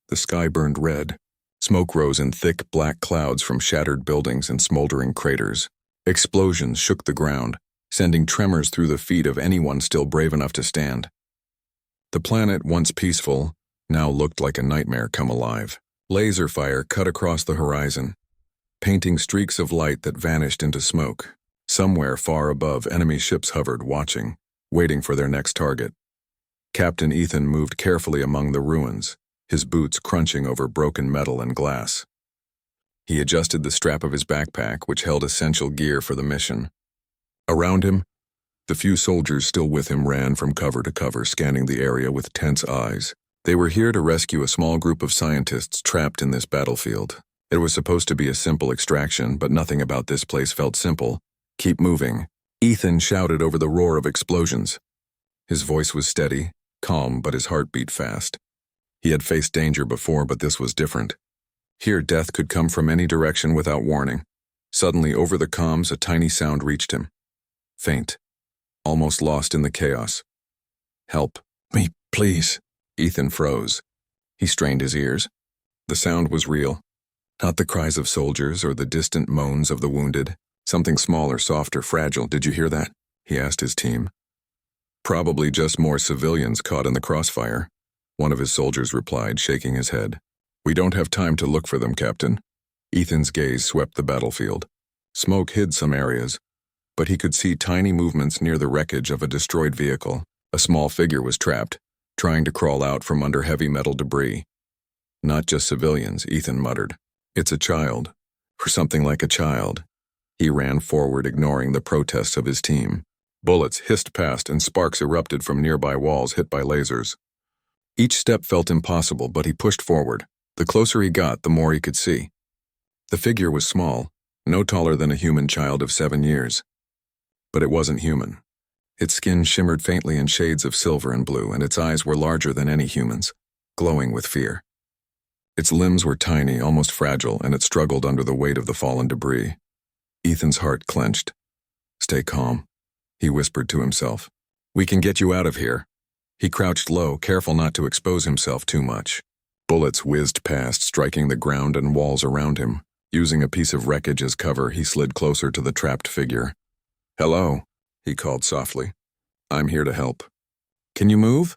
The sky burned red. Smoke rose in thick black clouds from shattered buildings and smoldering craters. Explosions shook the ground, sending tremors through the feet of anyone still brave enough to stand. The planet, once peaceful, now looked like a nightmare come alive. Laser fire cut across the horizon, painting streaks of light that vanished into smoke. Somewhere far above, enemy ships hovered, watching, waiting for their next target. Captain Ethan moved carefully among the ruins, his boots crunching over broken metal and glass. He adjusted the strap of his backpack, which held essential gear for the mission. Around him, the few soldiers still with him ran from cover to cover, scanning the area with tense eyes. They were here to rescue a small group of scientists trapped in this battlefield. It was supposed to be a simple extraction, but nothing about this place felt simple. "Keep moving," Ethan shouted over the roar of explosions. His voice was steady, calm, but his heart beat fast. He had faced danger before, but this was different. Here, death could come from any direction without warning. Suddenly, over the comms, a tiny sound reached him. Faint, almost lost in the chaos. "Help me, please." Ethan froze. He strained his ears. The sound was real. Not the cries of soldiers or the distant moans of the wounded. Something smaller, softer, fragile. "Did you hear that?" he asked his team. "Probably just more civilians caught in the crossfire," one of his soldiers replied, shaking his head. "We don't have time to look for them, Captain." Ethan's gaze swept the battlefield. Smoke hid some areas, but he could see tiny movements near the wreckage of a destroyed vehicle. A small figure was trapped, trying to crawl out from under heavy metal debris. "Not just civilians," Ethan muttered. "It's a child, or something like a child." He ran forward, ignoring the protests of his team. Bullets hissed past and sparks erupted from nearby walls hit by lasers. Each step felt impossible, but he pushed forward. The closer he got, the more he could see. The figure was small, no taller than a human child of 7 years. But it wasn't human. Its skin shimmered faintly in shades of silver and blue, and its eyes were larger than any human's, glowing with fear. Its limbs were tiny, almost fragile, and it struggled under the weight of the fallen debris. Ethan's heart clenched. "Stay calm," he whispered to himself. "We can get you out of here." He crouched low, careful not to expose himself too much. Bullets whizzed past, striking the ground and walls around him. Using a piece of wreckage as cover, he slid closer to the trapped figure. "Hello," he called softly. "I'm here to help." "Can you move?"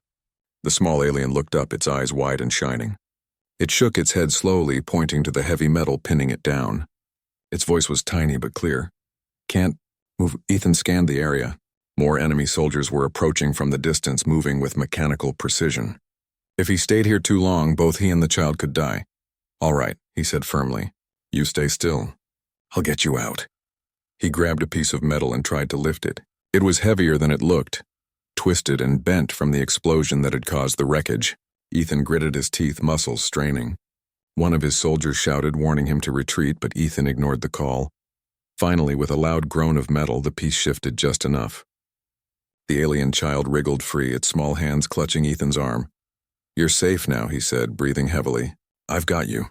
The small alien looked up, its eyes wide and shining. It shook its head slowly, pointing to the heavy metal pinning it down. Its voice was tiny but clear. "Can't move." Ethan scanned the area. More enemy soldiers were approaching from the distance, moving with mechanical precision. If he stayed here too long, both he and the child could die. "All right," he said firmly. "You stay still. I'll get you out." He grabbed a piece of metal and tried to lift it. It was heavier than it looked, twisted and bent from the explosion that had caused the wreckage. Ethan gritted his teeth, muscles straining. One of his soldiers shouted, warning him to retreat, but Ethan ignored the call. Finally, with a loud groan of metal, the piece shifted just enough. The alien child wriggled free, its small hands clutching Ethan's arm. "You're safe now," he said, breathing heavily. "I've got you."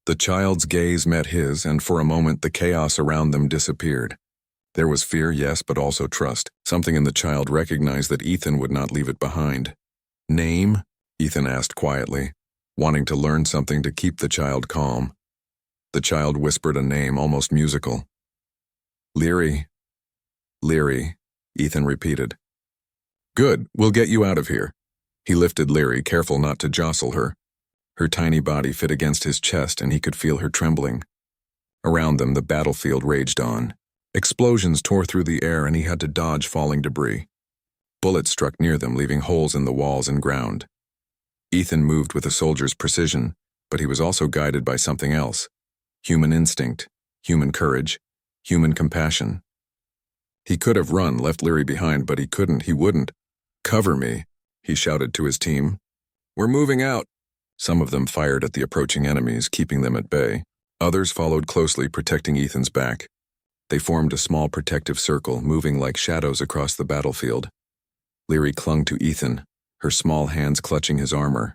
The child's gaze met his, and for a moment the chaos around them disappeared. There was fear, yes, but also trust. Something in the child recognized that Ethan would not leave it behind. "Name?" Ethan asked quietly, wanting to learn something to keep the child calm. The child whispered a name, almost musical. "Leary." "Leary," Ethan repeated. "Good, we'll get you out of here." He lifted Leary, careful not to jostle her. Her tiny body fit against his chest, and he could feel her trembling. Around them, the battlefield raged on. Explosions tore through the air, and he had to dodge falling debris. Bullets struck near them, leaving holes in the walls and ground. Ethan moved with a soldier's precision, but he was also guided by something else. Human instinct, human courage, human compassion. He could have run, left Leary behind, but he couldn't, he wouldn't. "Cover me," he shouted to his team. "We're moving out." Some of them fired at the approaching enemies, keeping them at bay. Others followed closely, protecting Ethan's back. They formed a small protective circle, moving like shadows across the battlefield. Leary clung to Ethan, her small hands clutching his armor.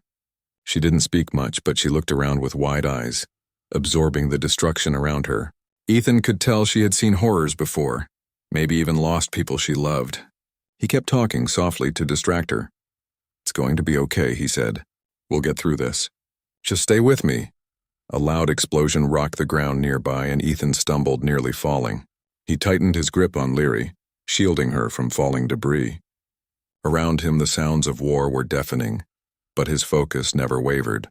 She didn't speak much, but she looked around with wide eyes, absorbing the destruction around her. Ethan could tell she had seen horrors before, maybe even lost people she loved. He kept talking softly to distract her. "It's going to be okay," he said. "We'll get through this." Just stay with me." A loud explosion rocked the ground nearby and Ethan stumbled, nearly falling. He tightened his grip on Leary, shielding her from falling debris. Around him the sounds of war were deafening, but his focus never wavered.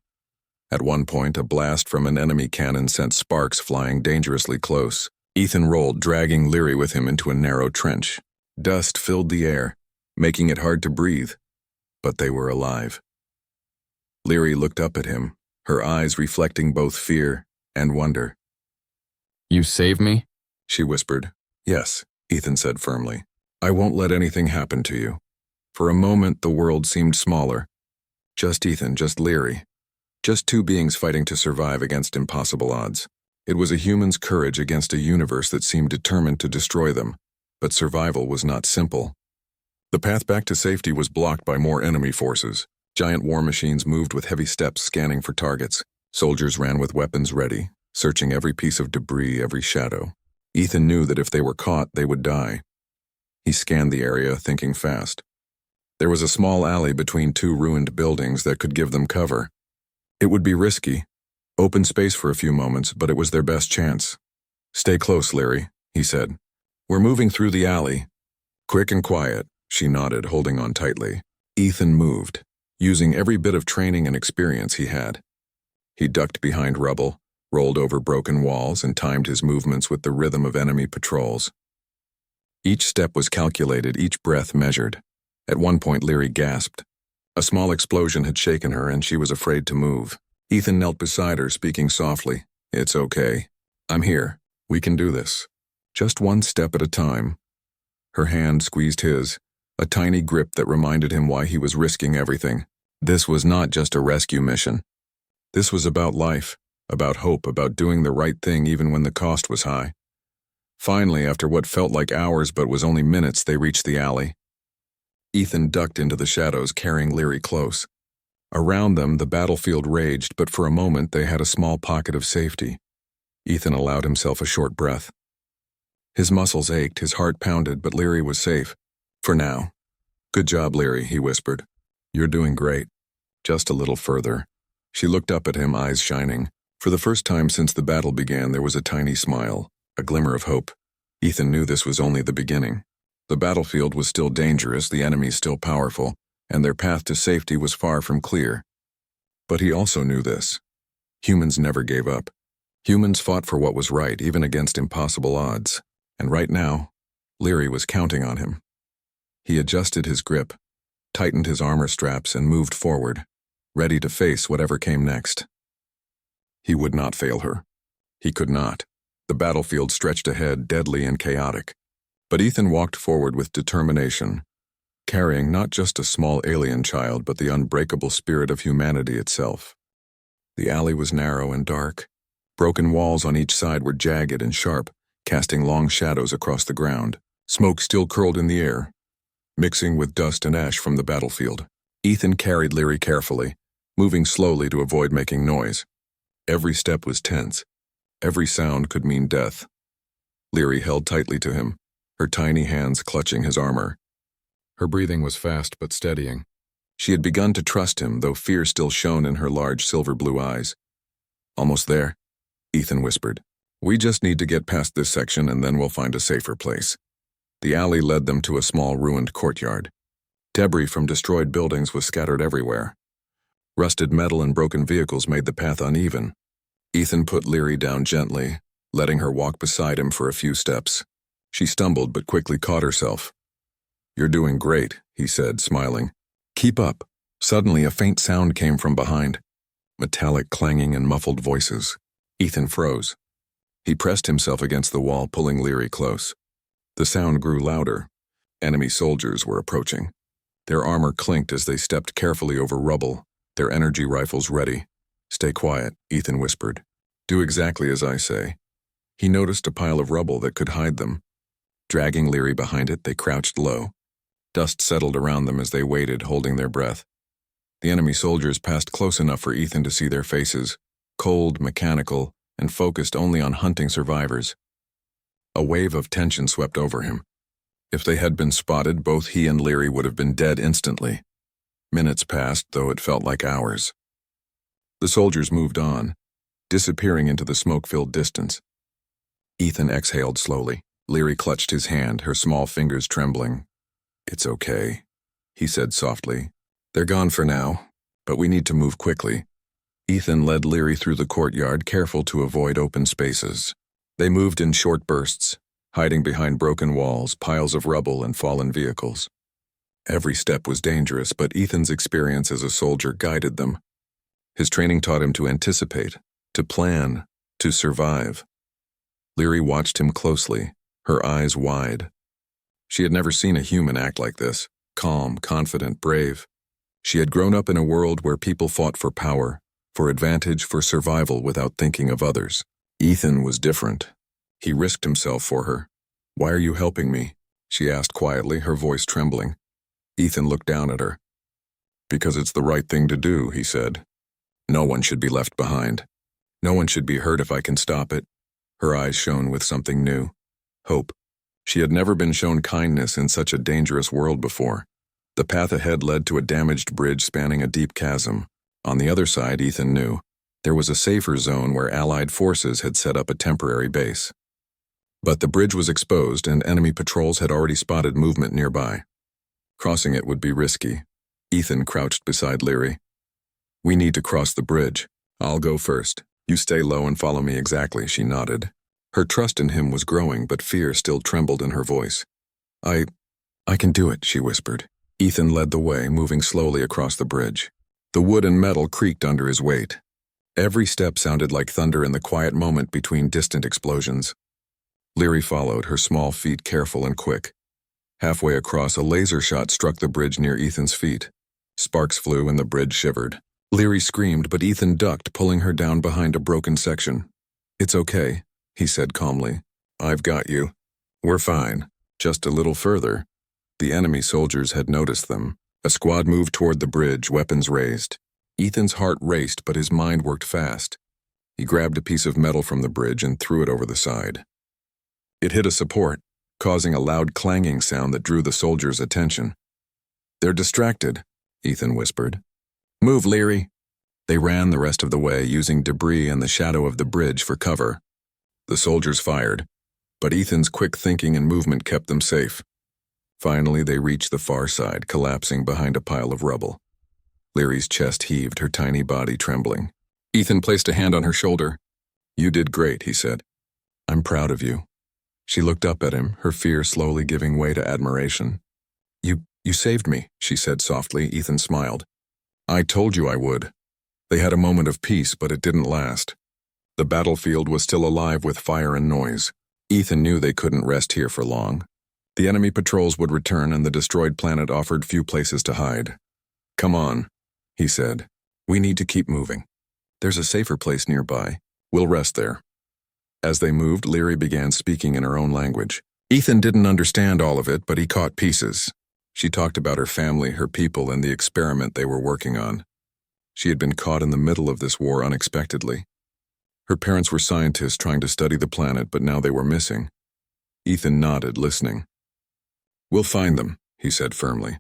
At one point, a blast from an enemy cannon sent sparks flying dangerously close. Ethan rolled, dragging Leary with him into a narrow trench. Dust filled the air, making it hard to breathe, but they were alive. Leary looked up at him, her eyes reflecting both fear and wonder. "You saved me?" she whispered. "Yes," Ethan said firmly. "I won't let anything happen to you." For a moment, the world seemed smaller. Just Ethan, just Leary. Just two beings fighting to survive against impossible odds. It was a human's courage against a universe that seemed determined to destroy them, but survival was not simple. The path back to safety was blocked by more enemy forces. Giant war machines moved with heavy steps, scanning for targets. Soldiers ran with weapons ready, searching every piece of debris, every shadow. Ethan knew that if they were caught, they would die. He scanned the area, thinking fast. There was a small alley between two ruined buildings that could give them cover. It would be risky. Open space for a few moments, but it was their best chance. "Stay close, Leary," he said. "We're moving through the alley." "Quick and quiet," she nodded, holding on tightly. Ethan moved, using every bit of training and experience he had. He ducked behind rubble, rolled over broken walls, and timed his movements with the rhythm of enemy patrols. Each step was calculated, each breath measured. At one point, Leary gasped. A small explosion had shaken her, and she was afraid to move. Ethan knelt beside her, speaking softly. "It's okay. I'm here. We can do this. Just one step at a time." Her hand squeezed his, a tiny grip that reminded him why he was risking everything. This was not just a rescue mission. This was about life, about hope, about doing the right thing even when the cost was high. Finally, after what felt like hours but was only minutes, they reached the alley. Ethan ducked into the shadows, carrying Leary close. Around them, the battlefield raged, but for a moment they had a small pocket of safety. Ethan allowed himself a short breath. His muscles ached, his heart pounded, but Leary was safe. For now. "Good job, Leary," he whispered. "You're doing great. Just a little further." She looked up at him, eyes shining. For the first time since the battle began, there was a tiny smile, a glimmer of hope. Ethan knew this was only the beginning. The battlefield was still dangerous, the enemy still powerful, and their path to safety was far from clear. But he also knew this. Humans never gave up. Humans fought for what was right, even against impossible odds. And right now, Leary was counting on him. He adjusted his grip, tightened his armor straps, and moved forward, ready to face whatever came next. He would not fail her. He could not. The battlefield stretched ahead, deadly and chaotic. But Ethan walked forward with determination, carrying not just a small alien child, but the unbreakable spirit of humanity itself. The alley was narrow and dark. Broken walls on each side were jagged and sharp, casting long shadows across the ground. Smoke still curled in the air, mixing with dust and ash from the battlefield. Ethan carried Leary carefully, moving slowly to avoid making noise. Every step was tense. Every sound could mean death. Leary held tightly to him, her tiny hands clutching his armor. Her breathing was fast but steadying. She had begun to trust him, though fear still shone in her large silver-blue eyes. "Almost there," Ethan whispered. "We just need to get past this section and then we'll find a safer place." The alley led them to a small ruined courtyard. Debris from destroyed buildings was scattered everywhere. Rusted metal and broken vehicles made the path uneven. Ethan put Leary down gently, letting her walk beside him for a few steps. She stumbled but quickly caught herself. "You're doing great," he said, smiling. "Keep up." Suddenly, a faint sound came from behind. Metallic clanging and muffled voices. Ethan froze. He pressed himself against the wall, pulling Leary close. The sound grew louder. Enemy soldiers were approaching. Their armor clinked as they stepped carefully over rubble, their energy rifles ready. "Stay quiet," Ethan whispered. "Do exactly as I say." He noticed a pile of rubble that could hide them. Dragging Leary behind it, they crouched low. Dust settled around them as they waited, holding their breath. The enemy soldiers passed close enough for Ethan to see their faces, cold, mechanical, and focused only on hunting survivors. A wave of tension swept over him. If they had been spotted, both he and Leary would have been dead instantly. Minutes passed, though it felt like hours. The soldiers moved on, disappearing into the smoke-filled distance. Ethan exhaled slowly. Leary clutched his hand, her small fingers trembling. "It's okay," he said softly. "They're gone for now, but we need to move quickly." Ethan led Leary through the courtyard, careful to avoid open spaces. They moved in short bursts, hiding behind broken walls, piles of rubble, and fallen vehicles. Every step was dangerous, but Ethan's experience as a soldier guided them. His training taught him to anticipate, to plan, to survive. Leary watched him closely, her eyes wide. She had never seen a human act like this, calm, confident, brave. She had grown up in a world where people fought for power, for advantage, for survival without thinking of others. Ethan was different. He risked himself for her. "Why are you helping me?" she asked quietly, her voice trembling. Ethan looked down at her. "Because it's the right thing to do," he said. "No one should be left behind. No one should be hurt if I can stop it." Her eyes shone with something new. Hope. She had never been shown kindness in such a dangerous world before. The path ahead led to a damaged bridge spanning a deep chasm. On the other side, Ethan knew, there was a safer zone where Allied forces had set up a temporary base. But the bridge was exposed and enemy patrols had already spotted movement nearby. Crossing it would be risky. Ethan crouched beside Leary. "We need to cross the bridge. I'll go first. You stay low and follow me." Exactly, she nodded. Her trust in him was growing, but fear still trembled in her voice. I can do it," she whispered. Ethan led the way, moving slowly across the bridge. The wood and metal creaked under his weight. Every step sounded like thunder in the quiet moment between distant explosions. Leary followed, her small feet careful and quick. Halfway across, a laser shot struck the bridge near Ethan's feet. Sparks flew and the bridge shivered. Leary screamed, but Ethan ducked, pulling her down behind a broken section. "It's okay," he said calmly. "I've got you. We're fine. Just a little further." The enemy soldiers had noticed them. A squad moved toward the bridge, weapons raised. Ethan's heart raced, but his mind worked fast. He grabbed a piece of metal from the bridge and threw it over the side. It hit a support, causing a loud clanging sound that drew the soldiers' attention. "They're distracted," Ethan whispered. "Move, Leary." They ran the rest of the way, using debris and the shadow of the bridge for cover. The soldiers fired, but Ethan's quick thinking and movement kept them safe. Finally, they reached the far side, collapsing behind a pile of rubble. Leary's chest heaved, her tiny body trembling. Ethan placed a hand on her shoulder. "You did great," he said. "I'm proud of you." She looked up at him, her fear slowly giving way to admiration. You saved me," she said softly. Ethan smiled. "I told you I would." They had a moment of peace, but it didn't last. The battlefield was still alive with fire and noise. Ethan knew they couldn't rest here for long. The enemy patrols would return and the destroyed planet offered few places to hide. "Come on," he said. "We need to keep moving. There's a safer place nearby. We'll rest there." As they moved, Leary began speaking in her own language. Ethan didn't understand all of it, but he caught pieces. She talked about her family, her people, and the experiment they were working on. She had been caught in the middle of this war unexpectedly. Her parents were scientists trying to study the planet, but now they were missing. Ethan nodded, listening. "We'll find them," he said firmly.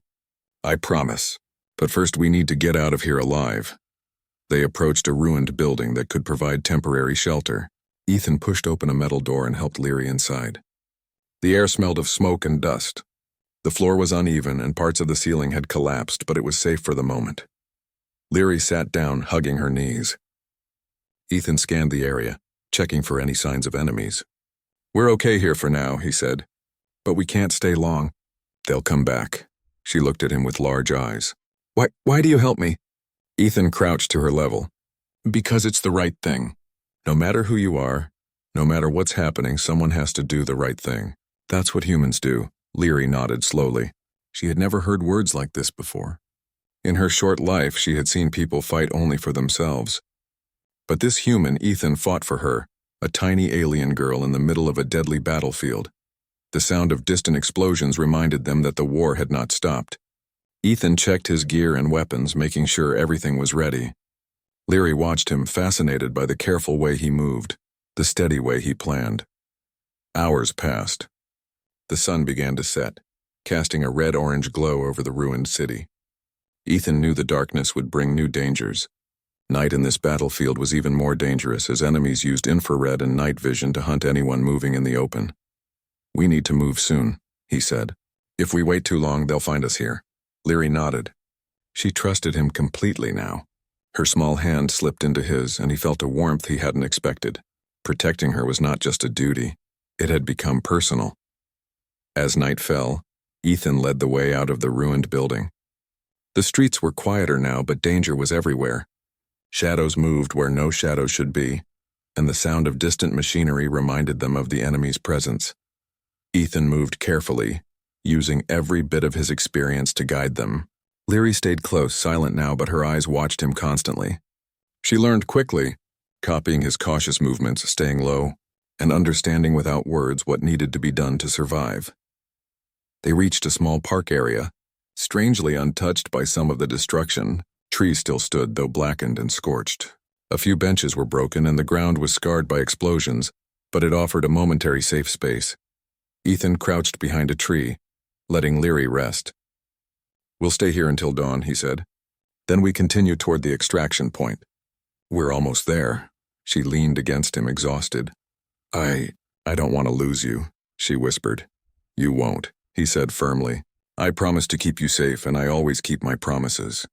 "I promise. But first we need to get out of here alive." They approached a ruined building that could provide temporary shelter. Ethan pushed open a metal door and helped Leary inside. The air smelled of smoke and dust. The floor was uneven and parts of the ceiling had collapsed, but it was safe for the moment. Leary sat down, hugging her knees. Ethan scanned the area, checking for any signs of enemies. "We're okay here for now," he said. "But we can't stay long." "They'll come back." She looked at him with large eyes. Why do you help me?" Ethan crouched to her level. "Because it's the right thing. No matter who you are, no matter what's happening, someone has to do the right thing. That's what humans do." Leary nodded slowly. She had never heard words like this before. In her short life, she had seen people fight only for themselves. But this human, Ethan, fought for her, a tiny alien girl in the middle of a deadly battlefield. The sound of distant explosions reminded them that the war had not stopped. Ethan checked his gear and weapons, making sure everything was ready. Leary watched him, fascinated by the careful way he moved, the steady way he planned. Hours passed. The sun began to set, casting a red-orange glow over the ruined city. Ethan knew the darkness would bring new dangers. Night in this battlefield was even more dangerous as enemies used infrared and night vision to hunt anyone moving in the open. "We need to move soon," he said. "If we wait too long, they'll find us here." Leary nodded. She trusted him completely now. Her small hand slipped into his, and he felt a warmth he hadn't expected. Protecting her was not just a duty. It had become personal. As night fell, Ethan led the way out of the ruined building. The streets were quieter now, but danger was everywhere. Shadows moved where no shadows should be, and the sound of distant machinery reminded them of the enemy's presence. Ethan moved carefully, using every bit of his experience to guide them. Leary stayed close, silent now, but her eyes watched him constantly. She learned quickly, copying his cautious movements, staying low, and understanding without words what needed to be done to survive. They reached a small park area, strangely untouched by some of the destruction. Trees still stood, though blackened and scorched. A few benches were broken and the ground was scarred by explosions, but it offered a momentary safe space. Ethan crouched behind a tree, letting Leary rest. "We'll stay here until dawn," he said. "Then we continue toward the extraction point." "We're almost there." She leaned against him, exhausted. I don't want to lose you," she whispered. "You won't," he said firmly. "I promise to keep you safe, and I always keep my promises."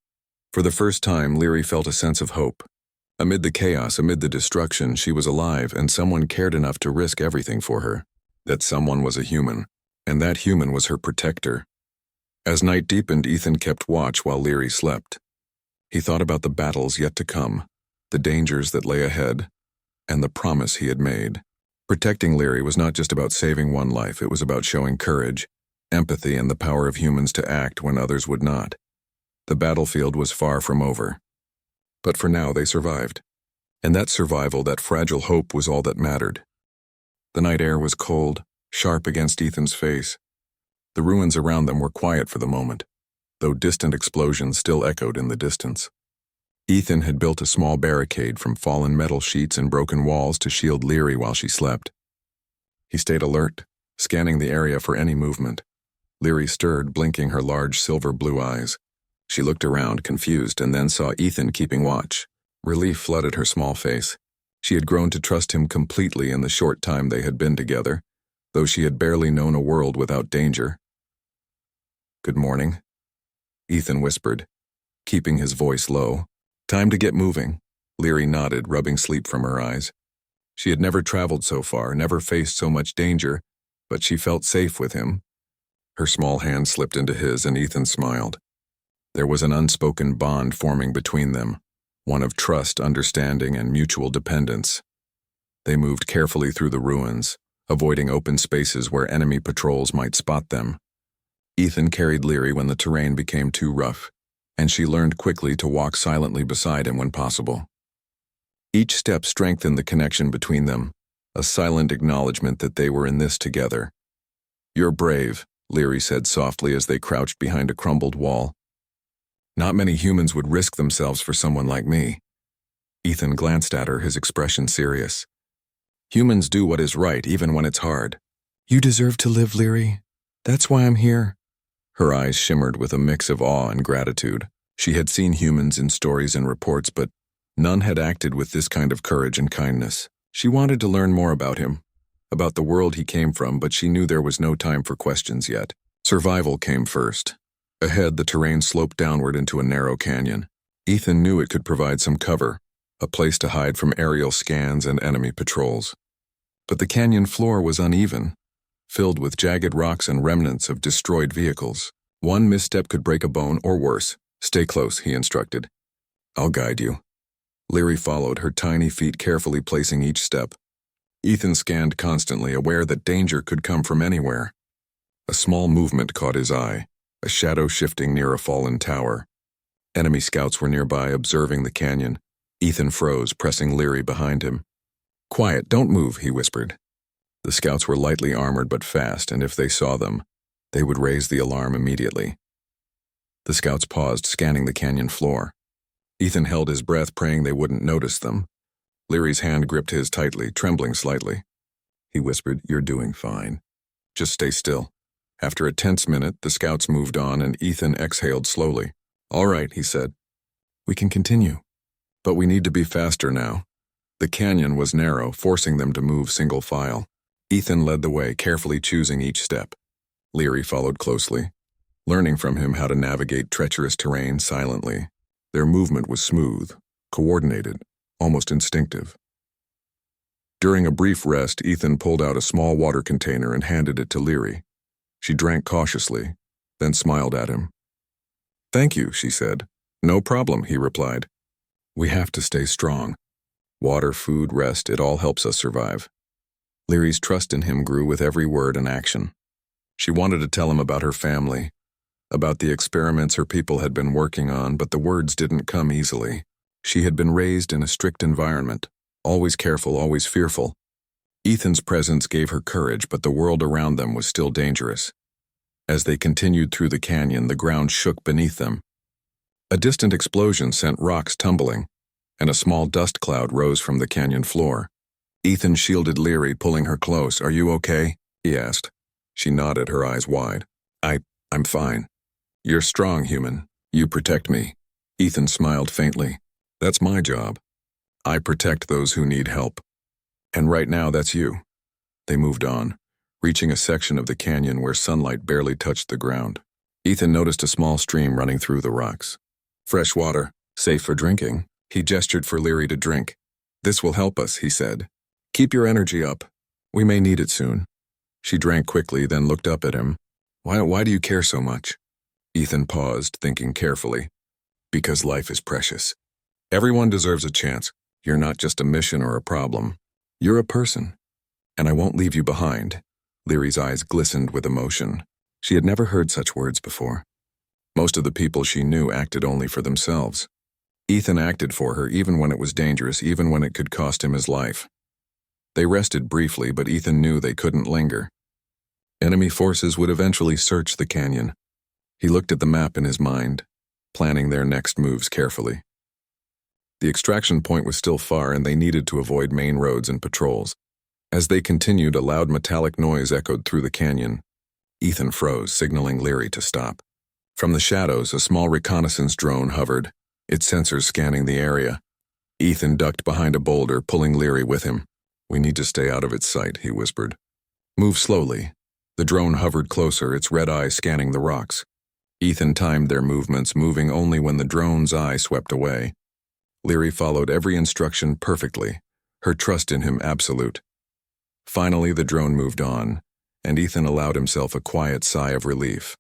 For the first time, Leary felt a sense of hope. Amid the chaos, amid the destruction, she was alive, and someone cared enough to risk everything for her. That someone was a human, and that human was her protector. As night deepened, Ethan kept watch while Leary slept. He thought about the battles yet to come, the dangers that lay ahead, and the promise he had made. Protecting Leary was not just about saving one life, it was about showing courage, empathy, and the power of humans to act when others would not. The battlefield was far from over. But for now, they survived. And that survival, that fragile hope, was all that mattered. The night air was cold, sharp against Ethan's face. The ruins around them were quiet for the moment, though distant explosions still echoed in the distance. Ethan had built a small barricade from fallen metal sheets and broken walls to shield Leary while she slept. He stayed alert, scanning the area for any movement. Leary stirred, blinking her large silver-blue eyes. She looked around, confused, and then saw Ethan keeping watch. Relief flooded her small face. She had grown to trust him completely in the short time they had been together, though she had barely known a world without danger. "Good morning," Ethan whispered, keeping his voice low. "Time to get moving." Leary nodded, rubbing sleep from her eyes. She had never traveled so far, never faced so much danger, but she felt safe with him. Her small hand slipped into his, and Ethan smiled. There was an unspoken bond forming between them, one of trust, understanding, and mutual dependence. They moved carefully through the ruins, avoiding open spaces where enemy patrols might spot them. Ethan carried Leary when the terrain became too rough, and she learned quickly to walk silently beside him when possible. Each step strengthened the connection between them, a silent acknowledgement that they were in this together. "You're brave," Leary said softly as they crouched behind a crumbled wall. "Not many humans would risk themselves for someone like me." Ethan glanced at her, his expression serious. "Humans do what is right, even when it's hard." "You deserve to live, Leary. That's why I'm here." Her eyes shimmered with a mix of awe and gratitude. She had seen humans in stories and reports, but none had acted with this kind of courage and kindness. She wanted to learn more about him, about the world he came from, but she knew there was no time for questions yet. Survival came first. Ahead, the terrain sloped downward into a narrow canyon. Ethan knew it could provide some cover, a place to hide from aerial scans and enemy patrols. But the canyon floor was uneven, filled with jagged rocks and remnants of destroyed vehicles. One misstep could break a bone or worse. "Stay close," he instructed. "I'll guide you." Leary followed, her tiny feet carefully placing each step. Ethan scanned constantly, aware that danger could come from anywhere. A small movement caught his eye, a shadow shifting near a fallen tower. Enemy scouts were nearby, observing the canyon. Ethan froze, pressing Leary behind him. "Quiet, don't move," he whispered. The scouts were lightly armored but fast, and if they saw them, they would raise the alarm immediately. The scouts paused, scanning the canyon floor. Ethan held his breath, praying they wouldn't notice them. Leary's hand gripped his tightly, trembling slightly. He whispered, "You're doing fine. Just stay still." After a tense minute, the scouts moved on and Ethan exhaled slowly. "All right," he said. "We can continue." But we need to be faster now. The canyon was narrow, forcing them to move single file. Ethan led the way, carefully choosing each step. Leary followed closely, learning from him how to navigate treacherous terrain silently. Their movement was smooth, coordinated, almost instinctive. During a brief rest, Ethan pulled out a small water container and handed it to Leary. She drank cautiously, then smiled at him. "Thank you," she said. "No problem," he replied. "We have to stay strong. Water, food, rest, it all helps us survive." Leary's trust in him grew with every word and action. She wanted to tell him about her family, about the experiments her people had been working on, but the words didn't come easily. She had been raised in a strict environment, always careful, always fearful. Ethan's presence gave her courage, but the world around them was still dangerous. As they continued through the canyon, the ground shook beneath them. A distant explosion sent rocks tumbling, and a small dust cloud rose from the canyon floor. Ethan shielded Leary, pulling her close. "Are you okay?" he asked. She nodded, her eyes wide. I'm fine. You're strong, human. You protect me." Ethan smiled faintly. "That's my job. I protect those who need help. And right now, that's you." They moved on, reaching a section of the canyon where sunlight barely touched the ground. Ethan noticed a small stream running through the rocks. "Fresh water, safe for drinking." He gestured for Leary to drink. "This will help us," he said. "Keep your energy up. We may need it soon." She drank quickly, then looked up at him. Why do you care so much?" Ethan paused, thinking carefully. "Because life is precious. Everyone deserves a chance. You're not just a mission or a problem. You're a person. And I won't leave you behind." Leary's eyes glistened with emotion. She had never heard such words before. Most of the people she knew acted only for themselves. Ethan acted for her even when it was dangerous, even when it could cost him his life. They rested briefly, but Ethan knew they couldn't linger. Enemy forces would eventually search the canyon. He looked at the map in his mind, planning their next moves carefully. The extraction point was still far, and they needed to avoid main roads and patrols. As they continued, a loud metallic noise echoed through the canyon. Ethan froze, signaling Leary to stop. From the shadows, a small reconnaissance drone hovered, its sensors scanning the area. Ethan ducked behind a boulder, pulling Leary with him. "We need to stay out of its sight," he whispered. "Move slowly." The drone hovered closer, its red eye scanning the rocks. Ethan timed their movements, moving only when the drone's eye swept away. Leary followed every instruction perfectly, her trust in him absolute. Finally, the drone moved on, and Ethan allowed himself a quiet sigh of relief.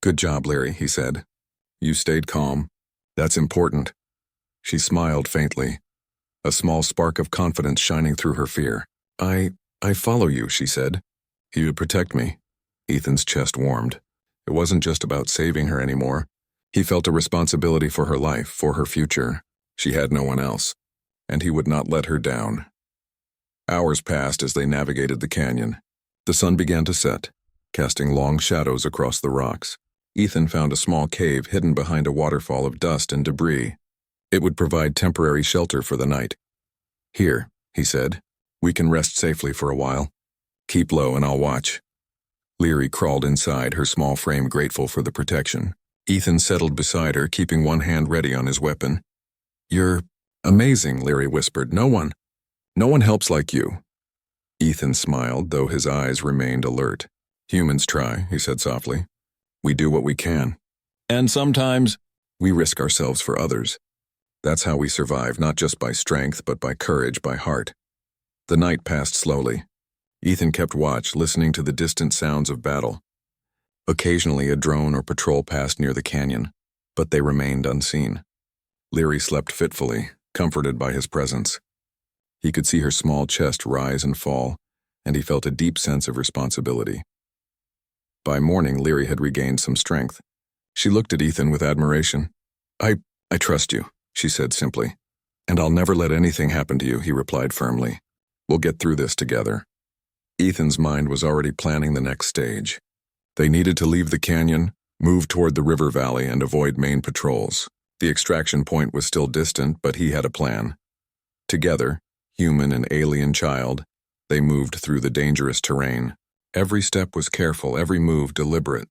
"Good job, Leary," he said. "You stayed calm. That's important." She smiled faintly, a small spark of confidence shining through her fear. I follow you," she said. "You would protect me." Ethan's chest warmed. It wasn't just about saving her anymore. He felt a responsibility for her life, for her future. She had no one else, and he would not let her down. Hours passed as they navigated the canyon. The sun began to set, casting long shadows across the rocks. Ethan found a small cave hidden behind a waterfall of dust and debris. It would provide temporary shelter for the night. "Here," he said. "We can rest safely for a while. Keep low and I'll watch." Leary crawled inside, her small frame grateful for the protection. Ethan settled beside her, keeping one hand ready on his weapon. "You're amazing," Leary whispered. No one helps like you." Ethan smiled, though his eyes remained alert. "Humans try," he said softly. "We do what we can. And sometimes we risk ourselves for others. That's how we survive, not just by strength, but by courage, by heart." The night passed slowly. Ethan kept watch, listening to the distant sounds of battle. Occasionally a drone or patrol passed near the canyon, but they remained unseen. Leary slept fitfully, comforted by his presence. He could see her small chest rise and fall, and he felt a deep sense of responsibility. By morning, Leary had regained some strength. She looked at Ethan with admiration. I trust you," she said simply. "And I'll never let anything happen to you," he replied firmly. "We'll get through this together." Ethan's mind was already planning the next stage. They needed to leave the canyon, move toward the river valley, and avoid main patrols. The extraction point was still distant, but he had a plan. Together, human and alien child, they moved through the dangerous terrain. Every step was careful, every move deliberate.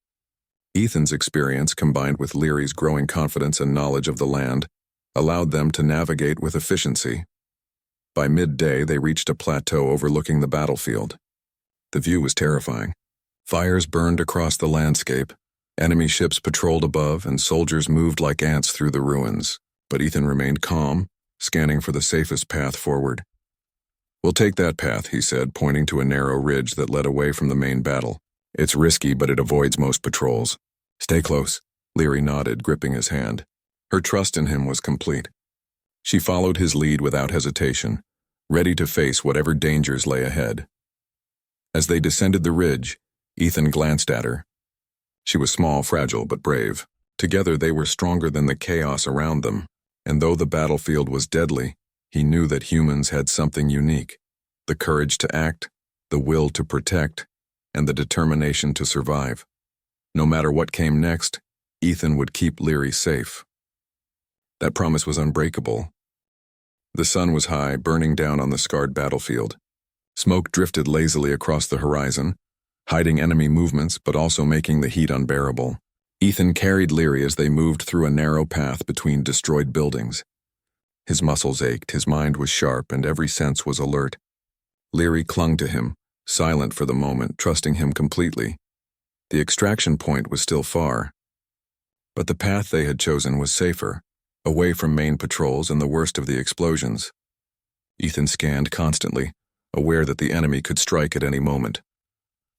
Ethan's experience, combined with Leary's growing confidence and knowledge of the land, allowed them to navigate with efficiency. By midday, they reached a plateau overlooking the battlefield. The view was terrifying. Fires burned across the landscape, enemy ships patrolled above, and soldiers moved like ants through the ruins. But Ethan remained calm, scanning for the safest path forward. "We'll take that path," he said, pointing to a narrow ridge that led away from the main battle. "It's risky, but it avoids most patrols." "Stay close," Leary nodded, gripping his hand. Her trust in him was complete. She followed his lead without hesitation, ready to face whatever dangers lay ahead. As they descended the ridge, Ethan glanced at her. She was small, fragile, but brave. Together they were stronger than the chaos around them, and though the battlefield was deadly, he knew that humans had something unique: the courage to act, the will to protect, and the determination to survive. No matter what came next, Ethan would keep Leary safe. That promise was unbreakable. The sun was high, burning down on the scarred battlefield. Smoke drifted lazily across the horizon, hiding enemy movements but also making the heat unbearable. Ethan carried Leary as they moved through a narrow path between destroyed buildings. His muscles ached, his mind was sharp, and every sense was alert. Leary clung to him, silent for the moment, trusting him completely. The extraction point was still far, but the path they had chosen was safer, away from main patrols and the worst of the explosions. Ethan scanned constantly, aware that the enemy could strike at any moment.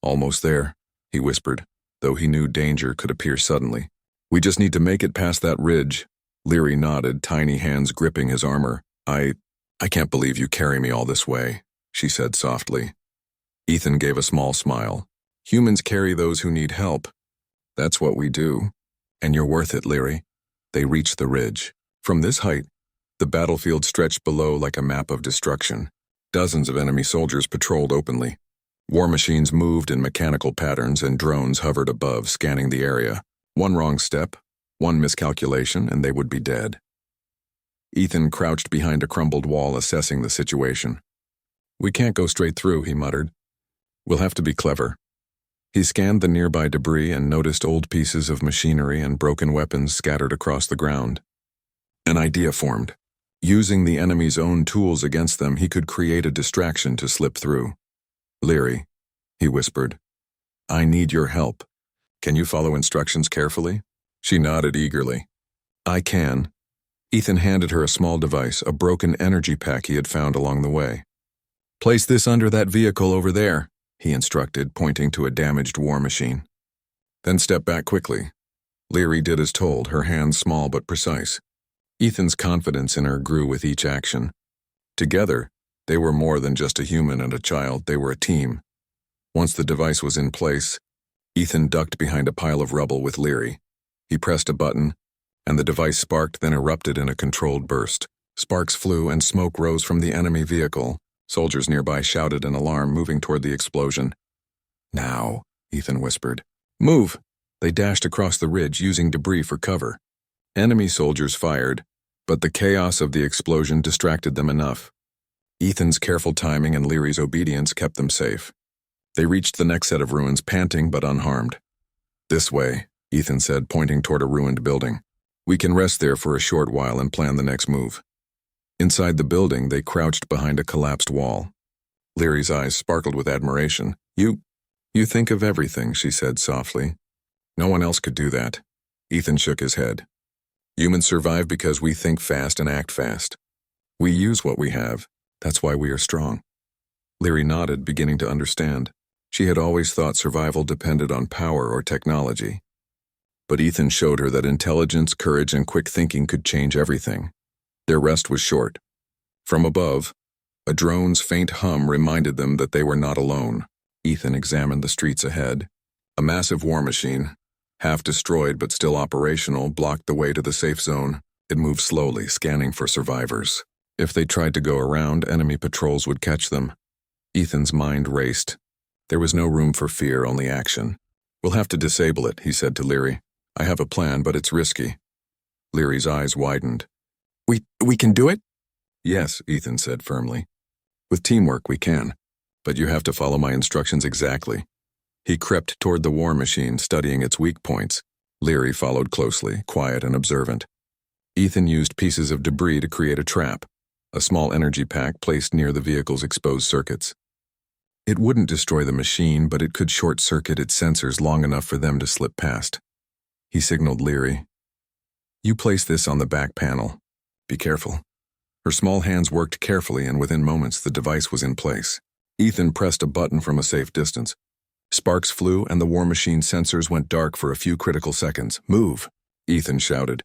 "Almost there," he whispered, though he knew danger could appear suddenly. "We just need to make it past that ridge." Leary nodded, tiny hands gripping his armor. I can't believe you carry me all this way," she said softly. Ethan gave a small smile. "Humans carry those who need help. That's what we do. And you're worth it, Leary." They reached the ridge. From this height, the battlefield stretched below like a map of destruction. Dozens of enemy soldiers patrolled openly. War machines moved in mechanical patterns and drones hovered above, scanning the area. One wrong step, one miscalculation, and they would be dead. Ethan crouched behind a crumbled wall, assessing the situation. "We can't go straight through," he muttered. "We'll have to be clever." He scanned the nearby debris and noticed old pieces of machinery and broken weapons scattered across the ground. An idea formed. Using the enemy's own tools against them, he could create a distraction to slip through. "Leary," he whispered, "I need your help. Can you follow instructions carefully?" She nodded eagerly. "I can." Ethan handed her a small device, a broken energy pack he had found along the way. "Place this under that vehicle over there," he instructed, pointing to a damaged war machine. "Then step back quickly." Leary did as told, her hands small but precise. Ethan's confidence in her grew with each action. Together, they were more than just a human and a child, they were a team. Once the device was in place, Ethan ducked behind a pile of rubble with Leary. He pressed a button, and the device sparked, then erupted in a controlled burst. Sparks flew and smoke rose from the enemy vehicle. Soldiers nearby shouted in alarm, moving toward the explosion. "Now," Ethan whispered. "Move!" They dashed across the ridge, using debris for cover. Enemy soldiers fired, but the chaos of the explosion distracted them enough. Ethan's careful timing and Leary's obedience kept them safe. They reached the next set of ruins, panting but unharmed. "This way," Ethan said, pointing toward a ruined building. "We can rest there for a short while and plan the next move." Inside the building, they crouched behind a collapsed wall. Leary's eyes sparkled with admiration. You think of everything," she said softly. "No one else could do that." Ethan shook his head. "Humans survive because we think fast and act fast. We use what we have. That's why we are strong." Leary nodded, beginning to understand. She had always thought survival depended on power or technology. But Ethan showed her that intelligence, courage, and quick thinking could change everything. Their rest was short. From above, a drone's faint hum reminded them that they were not alone. Ethan examined the streets ahead. A massive war machine, half destroyed but still operational, blocked the way to the safe zone. It moved slowly, scanning for survivors. If they tried to go around, enemy patrols would catch them. Ethan's mind raced. There was no room for fear, only action. "We'll have to disable it," he said to Leary. "I have a plan, but it's risky." Leary's eyes widened. We can do it?" "Yes," Ethan said firmly. "With teamwork, we can. But you have to follow my instructions exactly." He crept toward the war machine, studying its weak points. Leary followed closely, quiet and observant. Ethan used pieces of debris to create a trap, a small energy pack placed near the vehicle's exposed circuits. It wouldn't destroy the machine, but it could short-circuit its sensors long enough for them to slip past. He signaled Leary. "You place this on the back panel. Be careful." Her small hands worked carefully, and within moments the device was in place. Ethan pressed a button from a safe distance. Sparks flew, and the war machine's sensors went dark for a few critical seconds. "Move!" Ethan shouted.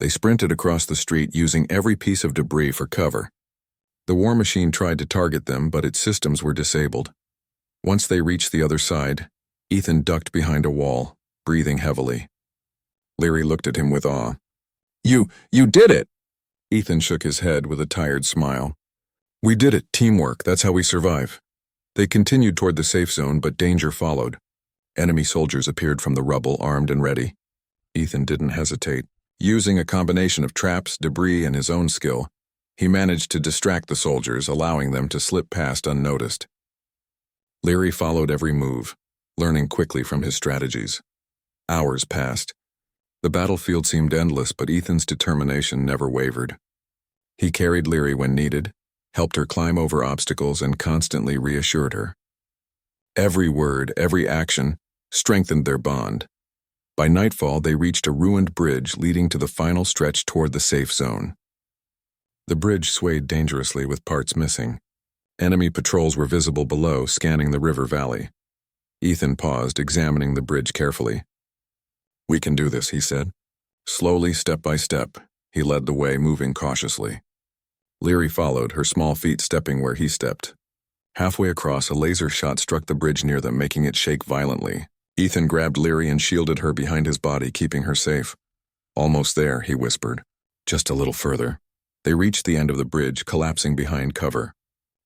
They sprinted across the street, using every piece of debris for cover. The war machine tried to target them, but its systems were disabled. Once they reached the other side, Ethan ducked behind a wall, breathing heavily. Leary looked at him with awe. You did it!" Ethan shook his head with a tired smile. "We did it. Teamwork. That's how we survive." They continued toward the safe zone, but danger followed. Enemy soldiers appeared from the rubble, armed and ready. Ethan didn't hesitate. Using a combination of traps, debris, and his own skill, he managed to distract the soldiers, allowing them to slip past unnoticed. Leary followed every move, learning quickly from his strategies. Hours passed. The battlefield seemed endless, but Ethan's determination never wavered. He carried Leary when needed, helped her climb over obstacles, and constantly reassured her. Every word, every action, strengthened their bond. By nightfall, they reached a ruined bridge leading to the final stretch toward the safe zone. The bridge swayed dangerously with parts missing. Enemy patrols were visible below, scanning the river valley. Ethan paused, examining the bridge carefully. "We can do this," he said. Slowly, step by step, he led the way, moving cautiously. Leary followed, her small feet stepping where he stepped. Halfway across, a laser shot struck the bridge near them, making it shake violently. Ethan grabbed Leary and shielded her behind his body, keeping her safe. "Almost there," he whispered. "Just a little further." They reached the end of the bridge, collapsing behind cover.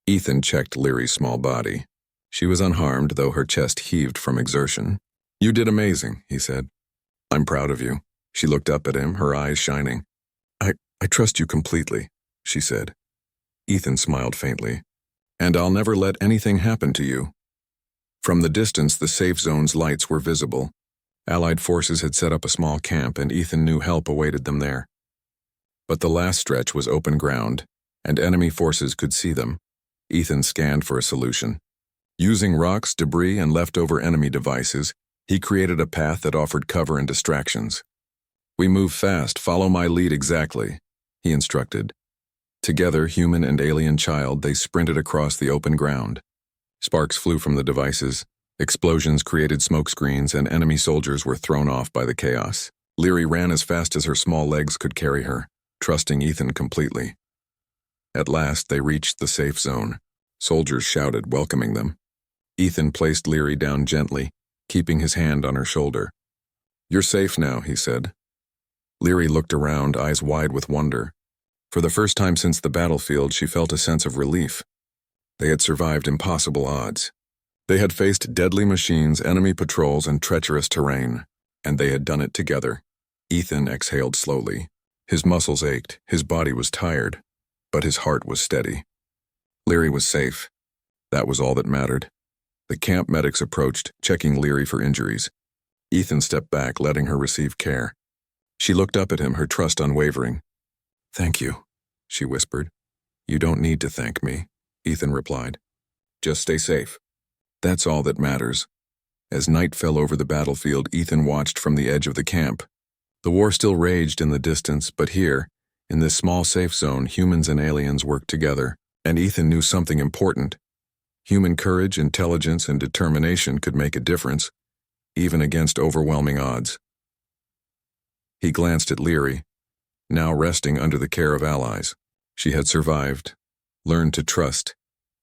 Ethan checked Leary's small body. She was unharmed, though her chest heaved from exertion. "You did amazing," he said. "I'm proud of you." She looked up at him, her eyes shining. I trust you completely," she said. Ethan smiled faintly. "And I'll never let anything happen to you." From the distance, the safe zone's lights were visible. Allied forces had set up a small camp, and Ethan knew help awaited them there. But the last stretch was open ground, and enemy forces could see them. Ethan scanned for a solution. Using rocks, debris, and leftover enemy devices, he created a path that offered cover and distractions. "We move fast, follow my lead exactly," he instructed. Together, human and alien child, they sprinted across the open ground. Sparks flew from the devices, explosions created smoke screens, and enemy soldiers were thrown off by the chaos. Leary ran as fast as her small legs could carry her, trusting Ethan completely. At last, they reached the safe zone. Soldiers shouted, welcoming them. Ethan placed Leary down gently, keeping his hand on her shoulder. "You're safe now," he said. Leary looked around, eyes wide with wonder. For the first time since the battlefield, she felt a sense of relief. They had survived impossible odds. They had faced deadly machines, enemy patrols, and treacherous terrain, and they had done it together. Ethan exhaled slowly. His muscles ached, his body was tired, but his heart was steady. Leary was safe. That was all that mattered. The camp medics approached, checking Leary for injuries. Ethan stepped back, letting her receive care. She looked up at him, her trust unwavering. "Thank you," she whispered. "You don't need to thank me," Ethan replied. "Just stay safe. That's all that matters." As night fell over the battlefield, Ethan watched from the edge of the camp. The war still raged in the distance, but here, in this small safe zone, humans and aliens worked together, and Ethan knew something important. Human courage, intelligence, and determination could make a difference, even against overwhelming odds. He glanced at Leary, now resting under the care of allies. She had survived, learned to trust,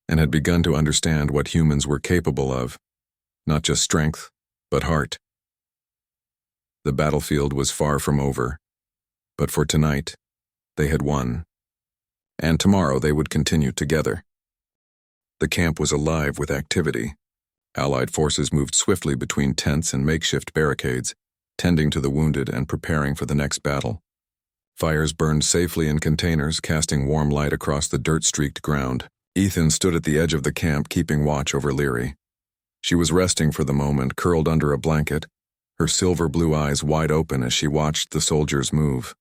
and had begun to understand what humans were capable of, not just strength, but heart. The battlefield was far from over, but for tonight, they had won, and tomorrow they would continue together. The camp was alive with activity. Allied forces moved swiftly between tents and makeshift barricades, tending to the wounded and preparing for the next battle. Fires burned safely in containers, casting warm light across the dirt-streaked ground. Ethan stood at the edge of the camp, keeping watch over Leary. She was resting for the moment, curled under a blanket, her silver blue eyes wide open as she watched the soldiers move.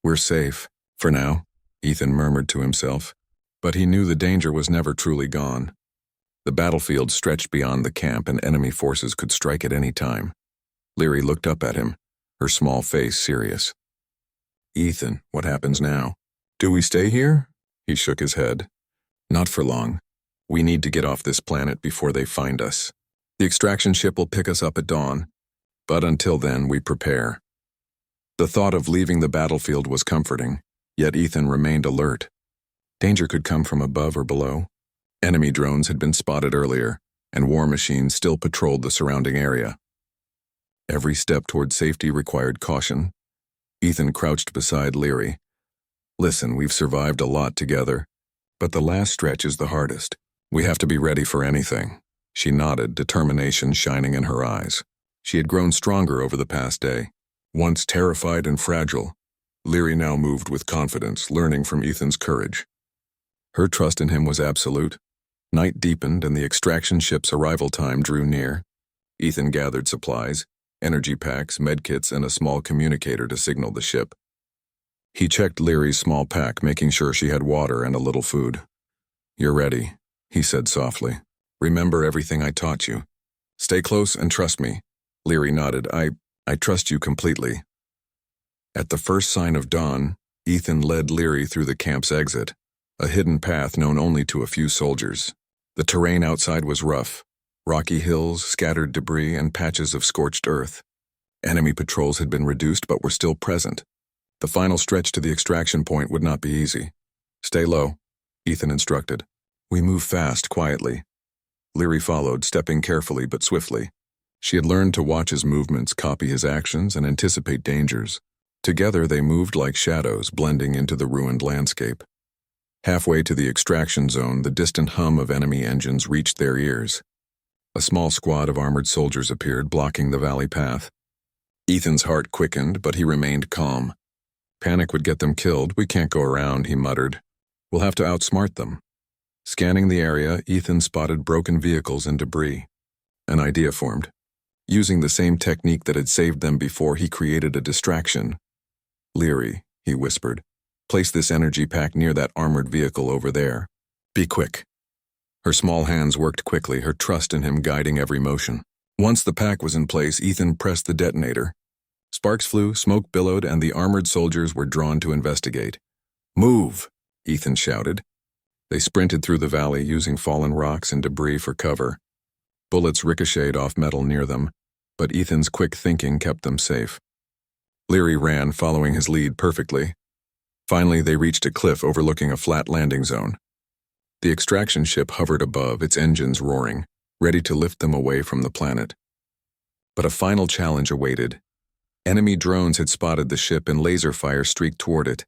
We're safe, for now, Ethan murmured to himself. But he knew the danger was never truly gone. The battlefield stretched beyond the camp and enemy forces could strike at any time. Leary looked up at him, her small face serious. Ethan, what happens now? Do we stay here? He shook his head. Not for long. We need to get off this planet before they find us. The extraction ship will pick us up at dawn, but until then we prepare. The thought of leaving the battlefield was comforting, yet Ethan remained alert. Danger could come from above or below. Enemy drones had been spotted earlier, and war machines still patrolled the surrounding area. Every step toward safety required caution. Ethan crouched beside Leary. Listen, we've survived a lot together, but the last stretch is the hardest. We have to be ready for anything. She nodded, determination shining in her eyes. She had grown stronger over the past day. Once terrified and fragile, Leary now moved with confidence, learning from Ethan's courage. Her trust in him was absolute. Night deepened and the extraction ship's arrival time drew near. Ethan gathered supplies, energy packs, medkits, and a small communicator to signal the ship. He checked Leary's small pack, making sure she had water and a little food. You're ready, he said softly. Remember everything I taught you. Stay close and trust me. Leary nodded. I trust you completely. At the first sign of dawn, Ethan led Leary through the camp's exit, a hidden path known only to a few soldiers. The terrain outside was rough, rocky hills, scattered debris, and patches of scorched earth. Enemy patrols had been reduced but were still present. The final stretch to the extraction point would not be easy. Stay low, Ethan instructed. We move fast, quietly. Leary followed, stepping carefully but swiftly. She had learned to watch his movements, copy his actions, and anticipate dangers. Together they moved like shadows, blending into the ruined landscape. Halfway to the extraction zone, the distant hum of enemy engines reached their ears. A small squad of armored soldiers appeared, blocking the valley path. Ethan's heart quickened, but he remained calm. Panic would get them killed. We can't go around, he muttered. We'll have to outsmart them. Scanning the area, Ethan spotted broken vehicles and debris. An idea formed. Using the same technique that had saved them before, he created a distraction. Leary, he whispered, place this energy pack near that armored vehicle over there. Be quick. Her small hands worked quickly, her trust in him guiding every motion. Once the pack was in place, Ethan pressed the detonator. Sparks flew, smoke billowed, and the armored soldiers were drawn to investigate. Move, Ethan shouted. They sprinted through the valley, using fallen rocks and debris for cover. Bullets ricocheted off metal near them, but Ethan's quick thinking kept them safe. Leary ran, following his lead perfectly. Finally, they reached a cliff overlooking a flat landing zone. The extraction ship hovered above, its engines roaring, ready to lift them away from the planet. But a final challenge awaited. Enemy drones had spotted the ship and laser fire streaked toward it.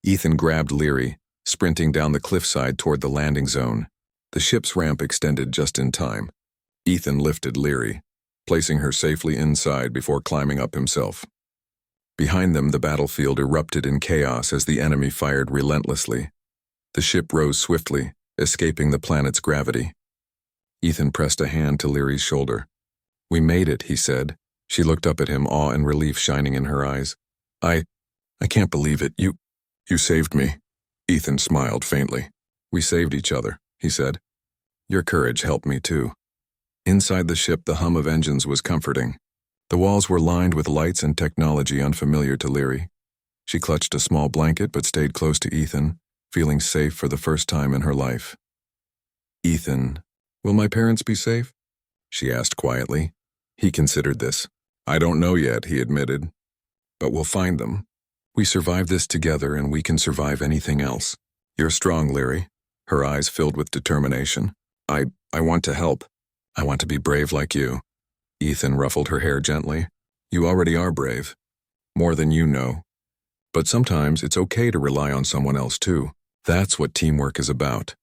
Ethan grabbed Leary, sprinting down the cliffside toward the landing zone. The ship's ramp extended just in time. Ethan lifted Leary, placing her safely inside before climbing up himself. Behind them, the battlefield erupted in chaos as the enemy fired relentlessly. The ship rose swiftly, escaping the planet's gravity. Ethan pressed a hand to Leary's shoulder. We made it, he said. She looked up at him, awe and relief shining in her eyes. I can't believe it. You saved me. Ethan smiled faintly. We saved each other, he said. Your courage helped me too. Inside the ship, the hum of engines was comforting. The walls were lined with lights and technology unfamiliar to Leary. She clutched a small blanket but stayed close to Ethan, feeling safe for the first time in her life. Ethan, will my parents be safe? She asked quietly. He considered this. I don't know yet, he admitted. But we'll find them. We survived this together and we can survive anything else. You're strong, Leary. Her eyes filled with determination. I want to help. I want to be brave like you. Ethan ruffled her hair gently. You already are brave. More than you know. But sometimes it's okay to rely on someone else too. That's what teamwork is about.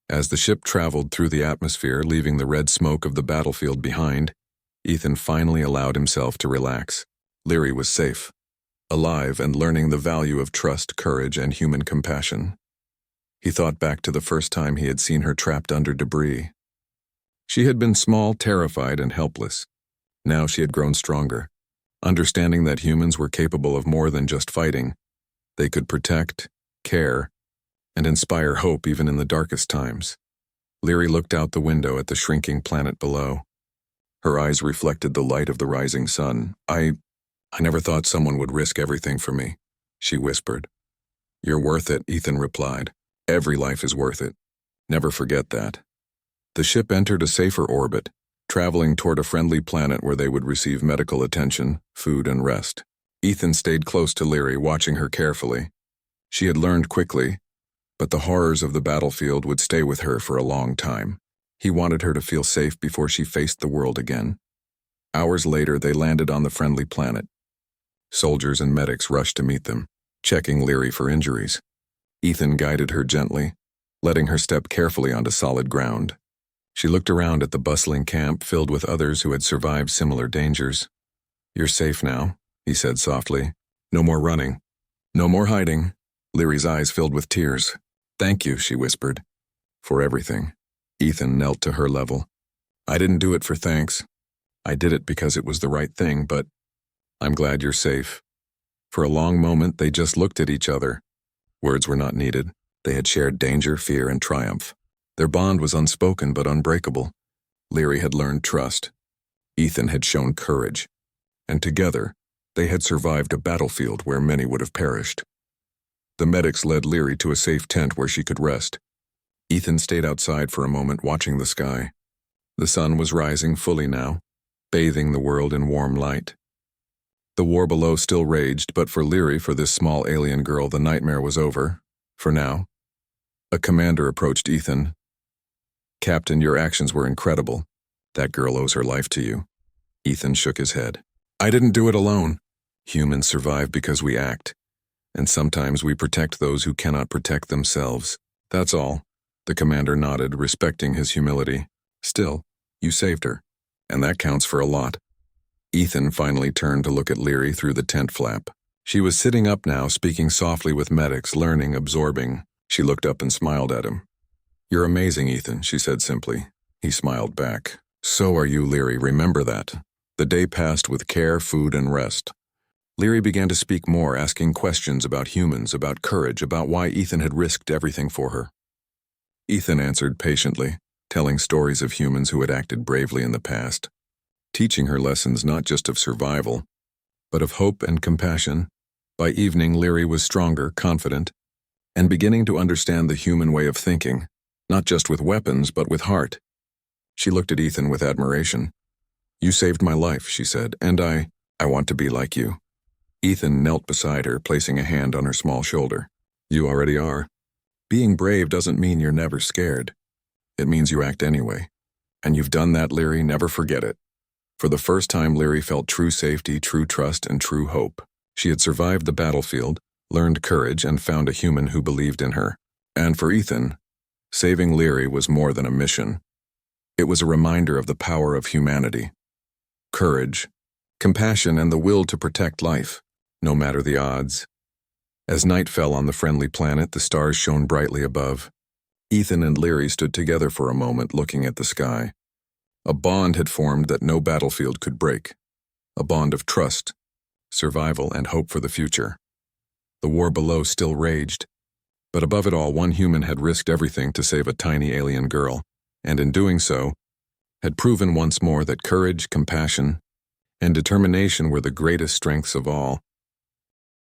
As the ship traveled through the atmosphere, leaving the red smoke of the battlefield behind, Ethan finally allowed himself to relax. Leary was safe, alive and learning the value of trust, courage, and human compassion. He thought back to the first time he had seen her trapped under debris. She had been small, terrified, and helpless. Now she had grown stronger, understanding that humans were capable of more than just fighting. They could protect, care, and inspire hope even in the darkest times. Leary looked out the window at the shrinking planet below. Her eyes reflected the light of the rising sun. I never thought someone would risk everything for me, she whispered. You're worth it, Ethan replied. Every life is worth it. Never forget that. The ship entered a safer orbit, traveling toward a friendly planet where they would receive medical attention, food, and rest. Ethan stayed close to Leary, watching her carefully. She had learned quickly, but the horrors of the battlefield would stay with her for a long time. He wanted her to feel safe before she faced the world again. Hours later, they landed on the friendly planet. Soldiers and medics rushed to meet them, checking Leary for injuries. Ethan guided her gently, letting her step carefully onto solid ground. She looked around at the bustling camp filled with others who had survived similar dangers. You're safe now, he said softly. No more running. No more hiding. Leary's eyes filled with tears. Thank you, she whispered. For everything. Ethan knelt to her level. I didn't do it for thanks. I did it because it was the right thing, but I'm glad you're safe. For a long moment, they just looked at each other. Words were not needed. They had shared danger, fear, and triumph. Their bond was unspoken but unbreakable. Leary had learned trust. Ethan had shown courage. And together, they had survived a battlefield where many would have perished. The medics led Leary to a safe tent where she could rest. Ethan stayed outside for a moment, watching the sky. The sun was rising fully now, bathing the world in warm light. The war below still raged, but for Leary, for this small alien girl, the nightmare was over. For now. A commander approached Ethan. Captain, your actions were incredible. That girl owes her life to you. Ethan shook his head. I didn't do it alone. Humans survive because we act. And sometimes we protect those who cannot protect themselves. That's all. The commander nodded, respecting his humility. Still, you saved her. And that counts for a lot. Ethan finally turned to look at Leary through the tent flap. She was sitting up now, speaking softly with medics, learning, absorbing. She looked up and smiled at him. You're amazing, Ethan, she said simply. He smiled back. So are you, Leary, remember that. The day passed with care, food, and rest. Leary began to speak more, asking questions about humans, about courage, about why Ethan had risked everything for her. Ethan answered patiently, telling stories of humans who had acted bravely in the past, teaching her lessons not just of survival, but of hope and compassion. By evening, Leary was stronger, confident, and beginning to understand the human way of thinking, not just with weapons, but with heart. She looked at Ethan with admiration. You saved my life, she said, and I want to be like you. Ethan knelt beside her, placing a hand on her small shoulder. You already are. Being brave doesn't mean you're never scared. It means you act anyway. And you've done that, Leary, never forget it. For the first time, Leary felt true safety, true trust, and true hope. She had survived the battlefield, learned courage, and found a human who believed in her. And for Ethan, saving Leary was more than a mission. It was a reminder of the power of humanity. Courage, compassion, and the will to protect life, no matter the odds. As night fell on the friendly planet, the stars shone brightly above. Ethan and Leary stood together for a moment, looking at the sky. A bond had formed that no battlefield could break. A bond of trust, survival, and hope for the future. The war below still raged, but above it all, one human had risked everything to save a tiny alien girl, and in doing so, had proven once more that courage, compassion, and determination were the greatest strengths of all.